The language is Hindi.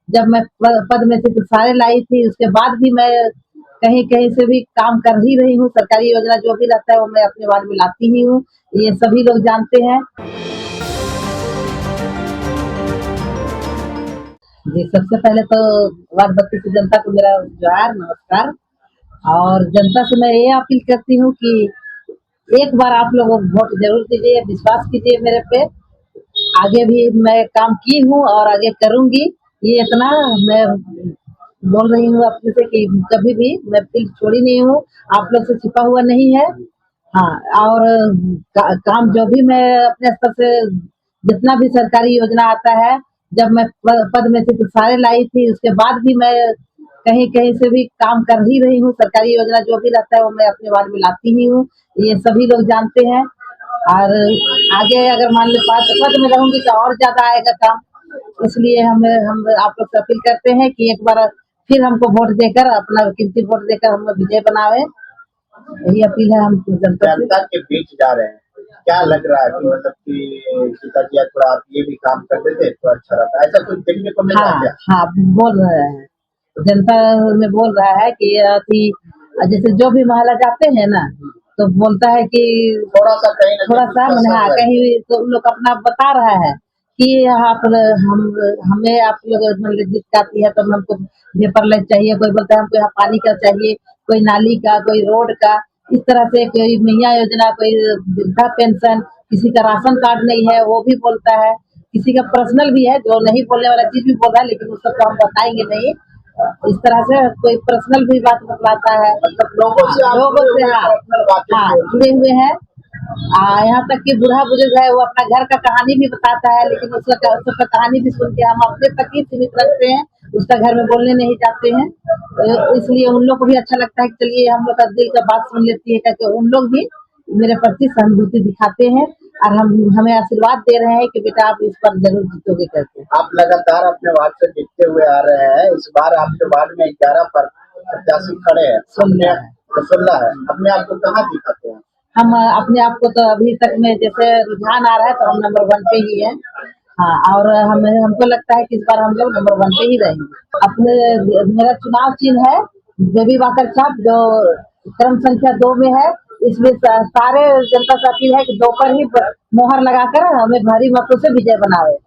जब मैं पद में थी तो सारे लाई थी, उसके बाद भी मैं कहीं-कहीं से भी काम कर ही रही हूँ, सरकारी योजना जो भी रहता है वो मैं अपने वार्ड में लाती ही हूँ, ये सभी लोग जानते हैं। जी, सबसे पहले तो वार्ड बत्ती की जनता को मेरा जोहार, नमस्कार। और जनता से मैं ये अपील करती हूँ कि एक बार आप लोग वोट ज़रूर दीजिए, विश्वास कीजिए मेरे पे। आगे भी मैं काम की हूँ और आगे करूँगी। ये इतना मैं बोल रही हूँ अपने से कि कभी भी मैं फील्ड छोड़ी नहीं हूँ, आप लोग से छिपा हुआ नहीं है। हाँ, और काम जो भी मैं अपने स्तर से जितना भी सरकारी योजना आता है, जब मैं पद में थी तो सारे लाई थी, उसके बाद भी मैं कहीं-कहीं से भी काम कर ही रही हूँ, सरकारी योजना जो भी रहता है वो मैं अपने वार्ड में लाती ही हूँ, ये सभी लोग जानते हैं। और आगे अगर मान लो पद में रहूँगी तो और ज़्यादा आएगा काम, इसलिए हम आप लोग से अपील करते हैं कि एक बार फिर हमको वोट देकर अपना कीमती वोट देकर हमें विजय बनावे। यही अपील है हम जनता से। जनता के बीच जा रहे हैं, क्या लग रहा है कि मतलब कि पिताजी थोड़ा आप ये भी काम कर देते तो अच्छा रहता, ऐसा कुछ देखने को मिल रहा है क्या? हाँ, बोल रहे हैं, जनता में बोल रहा है कि अथी जैसे जो भी मोहल्ला जाते हैं ना, तो बोलता है कि थोड़ा-सा कहीं न थोड़ा-सा कहीं मने हाँ, असर है। कहीं तो उन लोग अपना बता रहा है कि आप हम हमें आप लोग मतलब जिताती है तो हमको पेपर लाइट चाहिए, कोई बोलता है हमको यहाँ पानी का चाहिए, कोई नाली का, कोई रोड का, इस तरह से कोई मैया योजना, कोई वृद्धा पेंशन, किसी का राशन कार्ड नहीं है, वो भी बोलता है। किसी का पर्सनल भी है, जो नहीं बोलने वाला चीज़ भी बोल रहा है, लेकिन उस सबको हम बताएँगे नहीं। इस तरह से कोई पर्सनल भी बात बतलाता है, मतलब लोगों से आप लोगों से हाँ, पर्सनल बातें हाँ, बोल रहे जुड़े हुए हैं। यहाँ तक कि बूढ़ा-बुजुर्ग है, वो अपना घर का कहानी भी बताता है, लेकिन उसका कहानी भी सुन के हम अपने तक ही सीमित रखते हैं, उसका घर में बोलने नहीं जाते हैं। इसलिए उन लोग को भी अच्छा लगता है कि चलिए हम लोग का दिल का बात सुन लेती है करके उन लोग भी मेरे प्रति सहानुभूति दिखाते हैं और हम हमें आशीर्वाद दे रहे हैं कि बेटा आप इस पर ज़रूर जीतोगे करके। आप लगातार अपने वार्ड से जीतते हुए आ रहे हैं, इस बार आपके वार्ड में 11 प्रत्याशी खड़े हैं, 16 है, अपने आप को कहाँ दिखाते हैं? हम अपने आप को तो अभी तक में जैसे रुझान आ रहा है तो हम नंबर 1 पे ही हैं। हाँ, और हमको लगता है कि इस बार हम लोग नंबर 1 पे ही रहेंगे। अपने मेरा चुनाव चिन्ह है बेबी वाकर छाप जो क्रम संख्या 2 में है। इसमें सारे जनता से अपील है कि 2 पर ही मोहर लगाकर हमें भारी मतों से विजय बनावे।